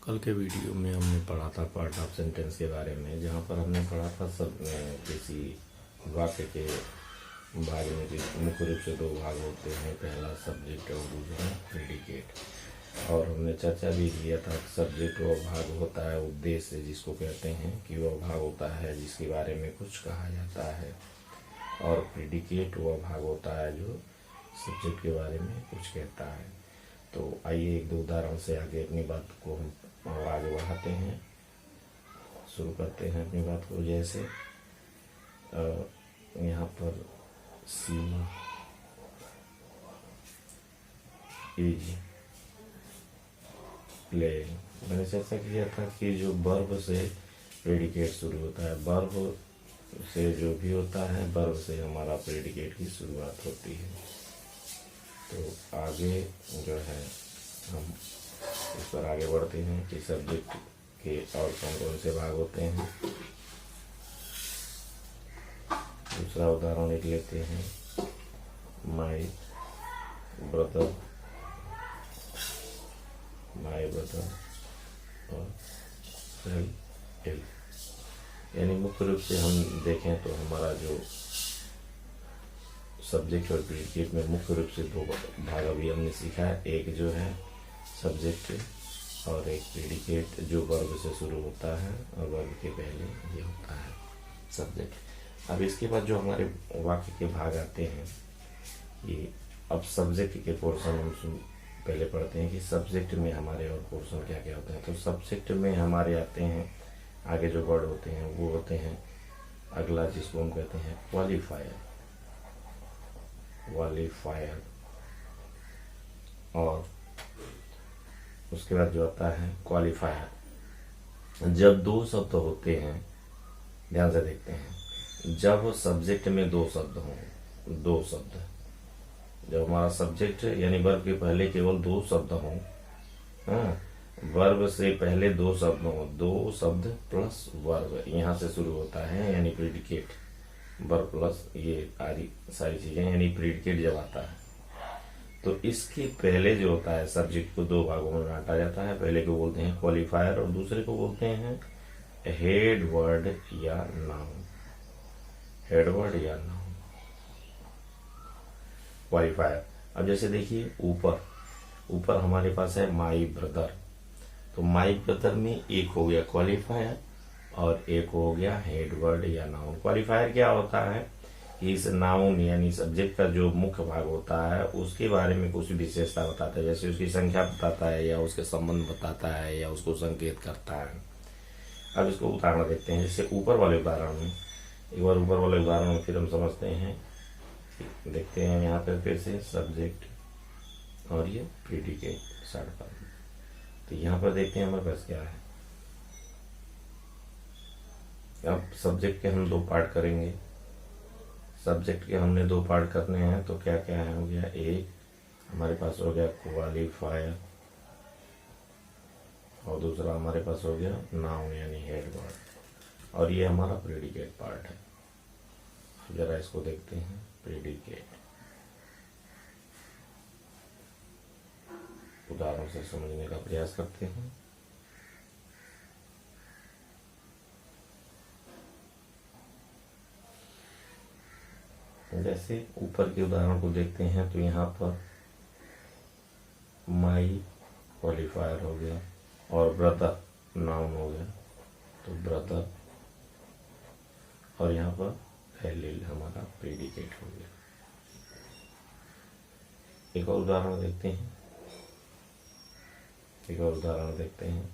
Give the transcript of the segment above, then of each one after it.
कल के वीडियो में हमने पढ़ा था पार्ट ऑफ सेंटेंस के बारे में, जहाँ पर हमने पढ़ा था सब किसी वाक्य के भाग में मुख्य रूप से दो भाग होते हैं, पहला सब्जेक्ट और दूसरा प्रेडिकेट। और हमने चर्चा भी किया था कि सब्जेक्ट वो भाग होता है उद्देश्य जिसको कहते हैं, कि वह भाग होता है जिसके बारे में कुछ कहा जाता है, और प्रेडिकेट वह भाग होता है जो सब्जेक्ट के बारे में कुछ कहता है। तो आइए एक दो उदाहरण से आगे अपनी बात को हम आगे बढ़ाते हैं, शुरू करते हैं अपनी बात को। जैसे यहाँ पर सीमा इज प्लेइंग, मैंने चर्चा किया था कि जो वर्ब से प्रेडिकेट शुरू होता है, वर्ब से जो भी होता है वर्ब से हमारा प्रेडिकेट की शुरुआत होती है। तो आगे जो है हम इस पर आगे बढ़ते हैं कि सब्जेक्ट के और कौन कौन से भाग होते हैं। दूसरा उदाहरण लिख लेते हैं, माई ब्रदर और फेल इल। यानी मुख्य रूप से हम देखें तो हमारा जो सब्जेक्ट और प्रेडिकेट में मुख्य रूप से दो भाग अभी हमने सीखा है, एक जो है सब्जेक्ट और एक प्रेडिकेट जो वर्ब से शुरू होता है और वर्ब के पहले ये होता है सब्जेक्ट। अब इसके बाद जो हमारे वाक्य के भाग आते हैं, ये अब सब्जेक्ट के पोर्शन हम पहले पढ़ते हैं कि सब्जेक्ट में हमारे और पोर्शन क्या क्या होते हैं। तो सब्जेक्ट में हमारे आते हैं, आगे जो वर्ड होते हैं वो होते हैं, अगला जिसको हम कहते हैं क्वालिफायर, और उसके बाद जो आता है क्वालिफायर। जब दो शब्द होते हैं, ध्यान से देखते हैं, जब सब्जेक्ट में दो शब्द हों, दो शब्द, जब हमारा सब्जेक्ट यानी वर्ब के पहले केवल दो शब्द हों, वर्ब से पहले दो शब्द हों, दो शब्द प्लस वर्ब यहाँ से शुरू होता है, यानी प्रेडिकेट, वर्ब प्लस ये सारी चीजें, यानी प्रेडिकेट जब आता है तो इसके पहले जो होता है सब्जेक्ट को दो भागों में बांटा जाता है। पहले को बोलते हैं क्वालिफायर और दूसरे को बोलते हैं हेड वर्ड या नाउन, हेड वर्ड या नाउन, क्वालिफायर। अब जैसे देखिए ऊपर हमारे पास है माई ब्रदर, तो माई ब्रदर में एक हो गया क्वालिफायर और एक हो गया हेड वर्ड या नाउन। क्वालिफायर क्या होता है कि इस नाउन यानी सब्जेक्ट का जो मुख्य भाग होता है उसके बारे में कुछ विशेषता बताता है, जैसे उसकी संख्या बताता है या उसके संबंध बताता है या उसको संकेत करता है। अब इसको उदाहरण देखते हैं, जैसे ऊपर वाले उदाहरण में, एक बार ऊपर वाले उदाहरण में फिर हम समझते हैं, देखते हैं यहाँ पे फिर से सब्जेक्ट और ये प्रेडिकेट साइड पर। तो यहाँ पर देखते हैं हमारे पास क्या है। अब सब्जेक्ट के हम दो पार्ट करेंगे, सब्जेक्ट के हमने दो पार्ट करने हैं, तो क्या क्या है, हो गया एक हमारे पास हो गया क्वालिफायर और दूसरा हमारे पास हो गया नाउन यानी हेड वर्ड, और ये हमारा प्रेडिकेट पार्ट है। जरा इसको देखते हैं, प्रेडिकेट उदाहरण से समझने का प्रयास करते हैं। जैसे ऊपर के उदाहरण को देखते हैं तो यहाँ पर माई क्वालिफायर हो गया और ब्रदर नाउन हो गया, तो ब्रदर, और यहाँ पर फेलिल हमारा प्रेडिकेट हो गया। एक और उदाहरण देखते हैं,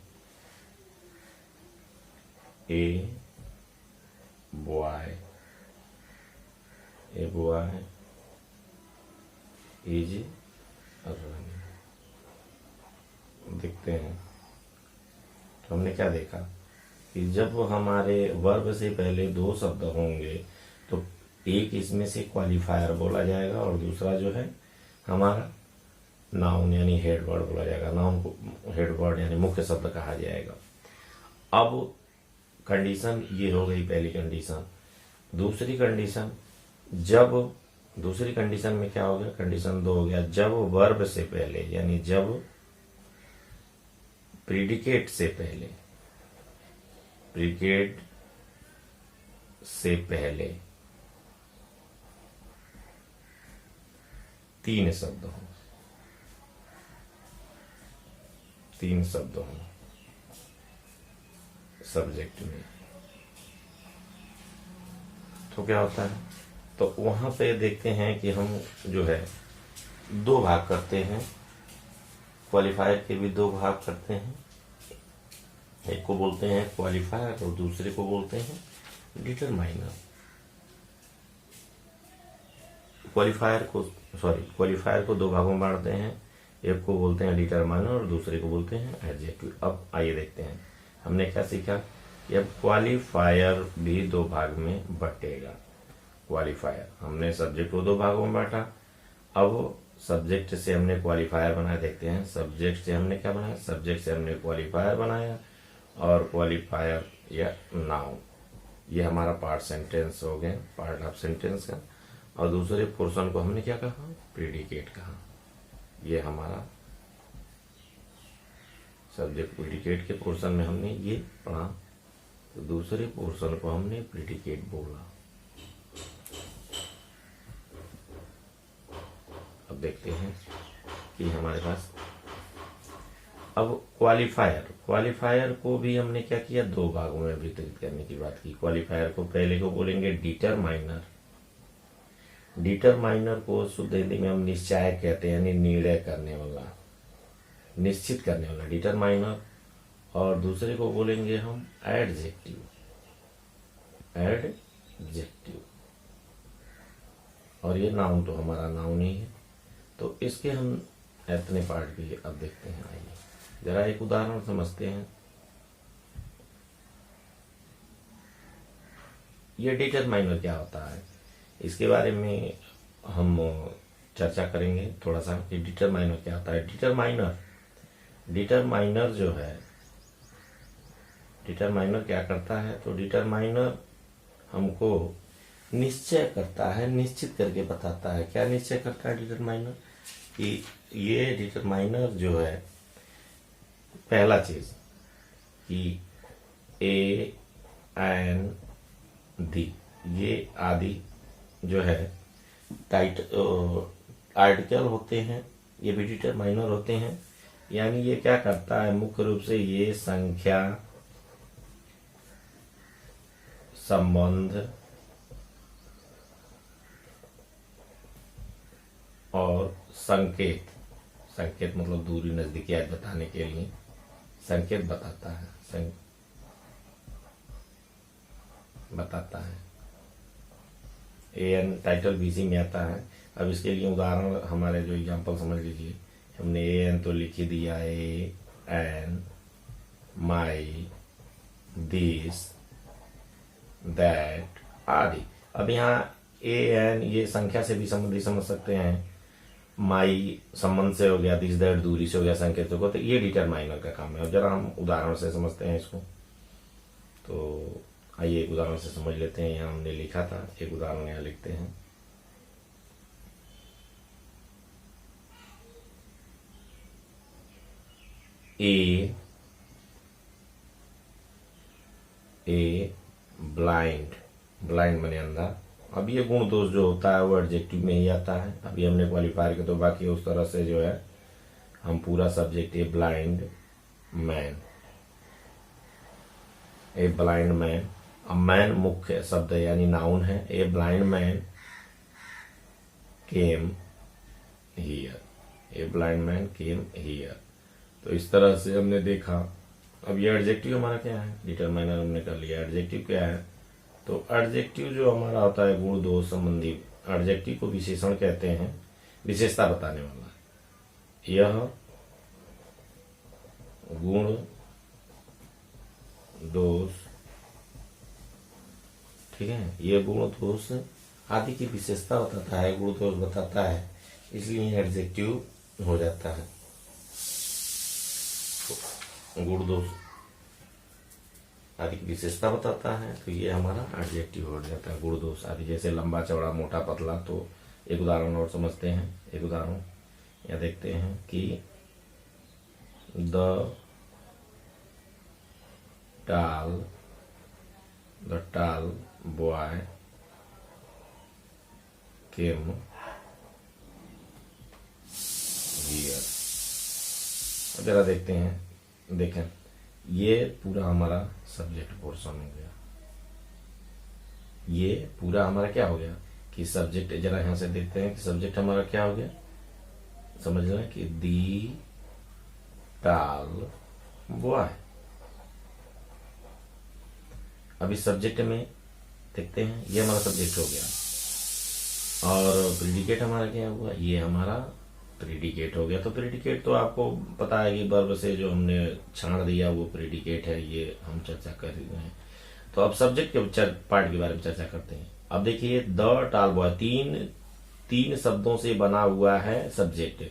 a boy, a boy is running. देखते हैं तो हमने क्या देखा कि जब हमारे वर्ब से पहले दो शब्द होंगे तो एक इसमें से क्वालिफायर बोला जाएगा और दूसरा जो है हमारा नाउन यानी हेड वर्ड बोला जाएगा। नाउन को हेड वर्ड यानी मुख्य शब्द कहा जाएगा। अब कंडीशन ये हो गई पहली कंडीशन। दूसरी कंडीशन में क्या हो गया, कंडीशन 2 हो गया, जब वर्ब से पहले यानी जब प्रीडिकेट से पहले तीन शब्द हो सब्जेक्ट में, तो क्या होता है, तो वहां पे देखते हैं कि हम जो है दो भाग करते हैं, क्वालिफायर के भी दो भाग करते हैं। एक को बोलते हैं क्वालिफायर और दूसरे को बोलते हैं डिटरमाइनर। क्वालिफायर को दो भागों में बांटते हैं, एक को बोलते हैं डिटरमाइनर और दूसरे को बोलते हैं एडजेक्टिव। अब आइए देखते हैं हमने क्या सीखा कि अब क्वालिफायर भी दो भाग में बटेगा। क्वालिफायर हमने सब्जेक्ट को दो भागों में बांटा, अब सब्जेक्ट से हमने क्वालिफायर बनाया। देखते हैं सब्जेक्ट से हमने क्या बनाया, सब्जेक्ट से हमने क्वालिफायर बनाया और क्वालिफायर या नाउन, ये हमारा पार्ट सेंटेंस हो गया, पार्ट ऑफ सेंटेंस का। और दूसरे पोर्शन को हमने क्या कहा, प्रीडिकेट कहा। ये हमारा सब्जेक्ट प्रीडिकेट के पोर्शन में हमने ये पढ़ा, तो दूसरे पोर्शन को हमने प्रीडिकेट बोला। अब देखते हैं कि हमारे पास अब क्वालिफायर को भी हमने क्या किया, दो भागों में वितरित करने की बात की। क्वालिफायर को पहले को बोलेंगे डिटरमाइनर। डिटरमाइनर को शुद्ध हिंदी में हम निश्चय कहते हैं, यानी निर्णय करने वाला, निश्चित करने वाला डिटरमाइनर। और दूसरे को बोलेंगे हम एडजेक्टिव। और ये नाउन तो हमारा नाउन ही है। तो इसके हम इतने पार्ट भी अब देखते हैं। आइए जरा एक उदाहरण समझते हैं। ये डिटरमाइनर क्या होता है, इसके बारे में हम चर्चा करेंगे थोड़ा सा कि डिटरमाइनर क्या होता है। डिटरमाइनर जो है, डिटरमाइनर क्या करता है, तो डिटरमाइनर हमको निश्चय करता है, निश्चित करके बताता है। क्या निश्चय करता है डिटरमाइनर, कि ये डिटरमाइनर जो है, पहला चीज कि ए एन दी, ये आदि जो है आर्टिकल होते हैं, ये भी डिटरमाइनर होते हैं। यानी ये क्या करता है, मुख्य रूप से ये संख्या, संबंध और संकेत मतलब दूरी नजदीकी आज बताने के लिए संकेत बताता है। एन टाइटल बीसी में आता है। अब इसके लिए उदाहरण हमारे जो एग्जांपल समझ लीजिए, हमने एन तो लिख ही दिया, A N my this that आदि। अब यहाँ ए एन ये संख्या से भी संबंधी समझ सकते हैं, माई संबंध से हो गया, दिस दैट दूरी से हो गया, संकेतों को, तो ये डिटरमाइनर का काम है। और जरा हम उदाहरण से समझते हैं इसको। तो आइए एक उदाहरण से समझ लेते हैं। यहाँ हमने लिखा था, एक उदाहरण यहाँ लिखते हैं। ए ब्लाइंड माने अंधा। अब ये गुण दोष जो होता है वो एडजेक्टिव में ही आता है। अभी हमने क्वालिफायर के तो बाकी उस तरह से जो है हम पूरा सब्जेक्ट ए ब्लाइंड मैन। अब मैन मुख्य शब्द है, यानी नाउन है। A blind man came here. तो इस तरह से हमने देखा। अब ये एडजेक्टिव हमारा क्या है, डिटरमाइनर हमने कर लिया। एडजेक्टिव क्या है, तो एडजेक्टिव जो हमारा होता है गुण दोष संबंधी। एडजेक्टिव को विशेषण कहते हैं, विशेषता बताने वाला। यह गुण दोष, ठीक है, ये गुण दोष आदि की विशेषता बताता है, गुण दोष बताता है, इसलिए एडजेक्टिव हो जाता है। गुण दोष आदि की विशेषता बताता है, तो ये हमारा एडजेक्टिव हो जाता है। गुण दोष आदि, जैसे लंबा चौड़ा मोटा पतला। तो एक उदाहरण और समझते हैं। एक उदाहरण यहाँ देखते हैं कि the tall boy came here। जरा देखते हैं, देखें ये पूरा हमारा सब्जेक्ट पोर्शन हो गया। ये पूरा हमारा क्या हो गया कि सब्जेक्ट, जरा यहां से देखते हैं कि सब्जेक्ट हमारा क्या हो गया, समझ रहे हैं कि दी टाल बॉय। अब इस सब्जेक्ट में देखते हैं, ये हमारा सब्जेक्ट हो गया और प्रीडिकेट हमारा क्या हुआ, ये हमारा प्रीडिकेट हो गया। तो प्रीडिकेट तो आपको पता है कि वर्ब से जो हमने छाड़ दिया वो प्रीडिकेट है, ये हम चर्चा कर रहे हैं। तो अब सब्जेक्ट के पार्ट के बारे में चर्चा करते हैं। अब देखिए द टाल बॉय तीन शब्दों से बना हुआ है सब्जेक्ट।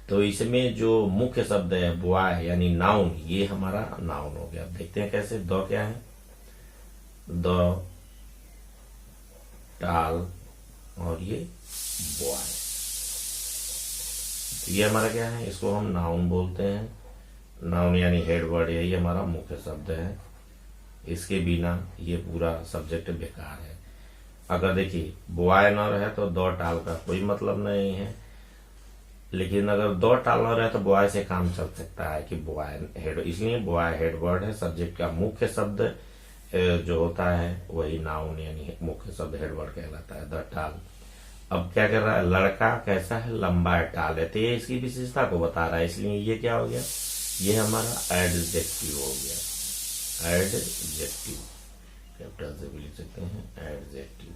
तो इसमें जो मुख्य शब्द है बॉय यानी नाउन, ये हमारा नाउन हो गया। देखते हैं कैसे। द क्या है, द टाल और ये बॉय, तो ये हमारा क्या है, इसको हम नाउन बोलते हैं। नाउन यानी हेड वर्ड, यही हमारा मुख्य शब्द है। इसके बिना ये पूरा सब्जेक्ट बेकार है। अगर देखिए बॉय न रहे तो दो टाल का कोई मतलब नहीं है, लेकिन अगर दो टाल न रहे तो बॉय से काम चल सकता है कि बॉय हेड, इसलिए बॉय हेड वर्ड है। सब्जेक्ट का मुख्य शब्द जो होता है वही नाउन यानी मुख्य शब्द हेड वर्ड कहलाता है, द टाल। अब क्या कर रहा है, लड़का कैसा है, लंबा टाल है, तो ये इसकी विशेषता को बता रहा है, इसलिए ये क्या हो गया, ये हमारा एडजेक्टिव हो गया। एडजेक्टिव कैपिटल से भी लिख सकते हैं, एडजेक्टिव।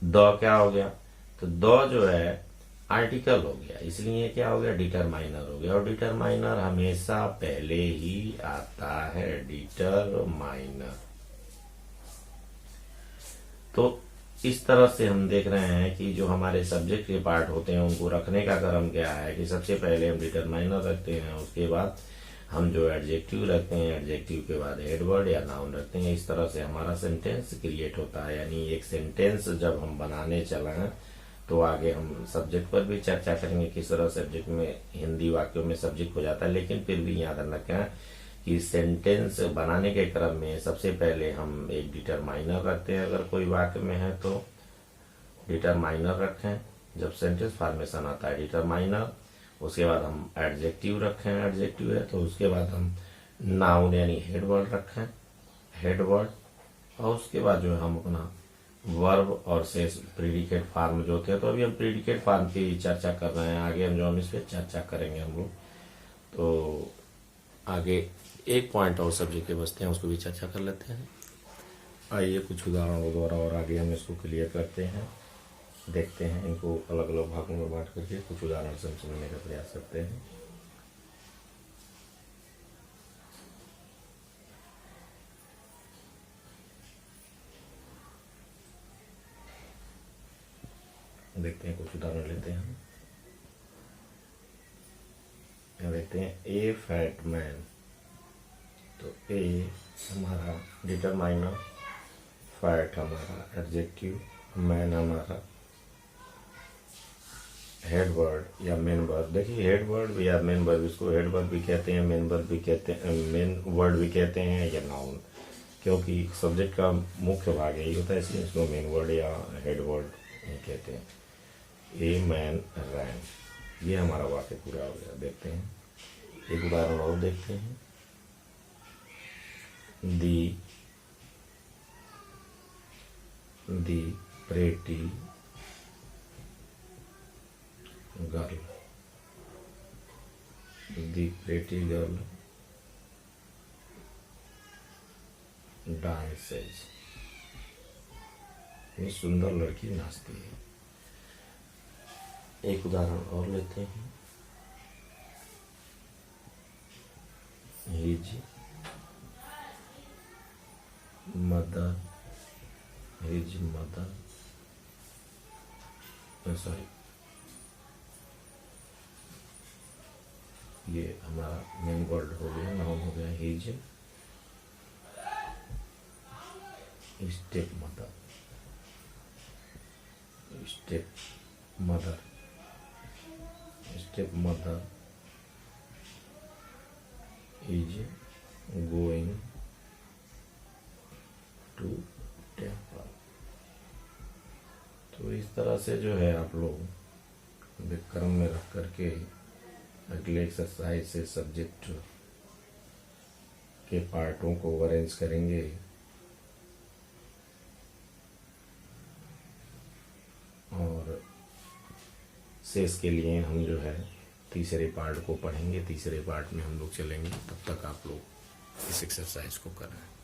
द क्या हो गया, तो द जो है आर्टिकल हो गया, इसलिए क्या हो गया, डिटरमाइनर हो गया। और डिटरमाइनर हमेशा पहले ही आता है, डिटरमाइनर। तो इस तरह से हम देख रहे हैं कि जो हमारे सब्जेक्ट के पार्ट होते हैं उनको रखने का क्रम क्या है कि सबसे पहले हम डिटरमाइनर रखते हैं, उसके बाद हम जो एडजेक्टिव रखते हैं, एडजेक्टिव के बाद हेडवर्ड या नाउन रखते हैं। इस तरह से हमारा सेंटेंस क्रिएट होता है। यानी एक सेंटेंस जब हम बनाने चलें तो आगे हम सब्जेक्ट पर भी चर्चा करेंगे, किस तरह सब्जेक्ट में हिंदी वाक्यों में सब्जेक्ट हो जाता है। लेकिन फिर भी याद रखें कि सेंटेंस बनाने के क्रम में सबसे पहले हम एक डिटरमाइनर रखते हैं। अगर कोई वाक्य में है तो डिटरमाइनर रखें, जब सेंटेंस फॉर्मेशन आता है डिटरमाइनर। उसके बाद हम एडजेक्टिव रखें, एडजेक्टिव है तो उसके बाद हम नाउन यानी हेडवर्ड रखें, हेडवर्ड। और उसके बाद जो है हम अपना वर्ब और शेष प्रीडिकेट फॉर्म जो होते हैं। तो अभी हम प्रीडिकेट फॉर्म की चर्चा कर रहे हैं, आगे हम इस पर चर्चा करेंगे हम लोग। तो आगे एक पॉइंट और सब्जेक्ट के बचते हैं, उसको भी चर्चा कर लेते हैं। आइए कुछ उदाहरणों द्वारा और आगे हम इसको क्लियर करते हैं, देखते हैं इनको अलग अलग भागों में बांट करके कुछ उदाहरण से समझने का प्रयास करते हैं। देखते हैं कुछ उदाहरण लेते हैं। यहाँ देखते हैं ए फैट मैन, तो ए हमारा डिटरमाइनर, फैट हमारा एडजेक्टिव, मैन हमारा हेड वर्ड या मेन वर्ड। देखिए हेड वर्ड या मेन वर्ड, इसको हेड वर्ड भी कहते हैं, मेन वर्ड भी कहते हैं, मेन वर्ड भी कहते हैं या नाउन, क्योंकि सब्जेक्ट का मुख्य भाग यही होता है, इसलिए इसको मेन वर्ड या हेड वर्ड कहते हैं। ए मैन रैन, ये हमारा वाक्य पूरा हो गया। देखते हैं एक उदाहरण और देखते हैं। दी प्रेटी गर्ल, दी प्रेटी गर्ल डांसेज, ये सुंदर लड़की नाचती है। एक उदाहरण और लेते हैं। His mother, his mother, sorry, ये हमारा मेन वर्ड हो गया, नाउन हो गया his stepmother, stepmother, stepmother is going to temple. तो इस तरह से जो है आप लोग क्रम में रख करके अगले एक्सरसाइज से सब्जेक्ट के पार्टों को अरेंज करेंगे और शेष के लिए हम जो है तीसरे पार्ट को पढ़ेंगे। तीसरे पार्ट में हम लोग चलेंगे, तब तक आप लोग इस एक्सरसाइज को कर रहे हैं।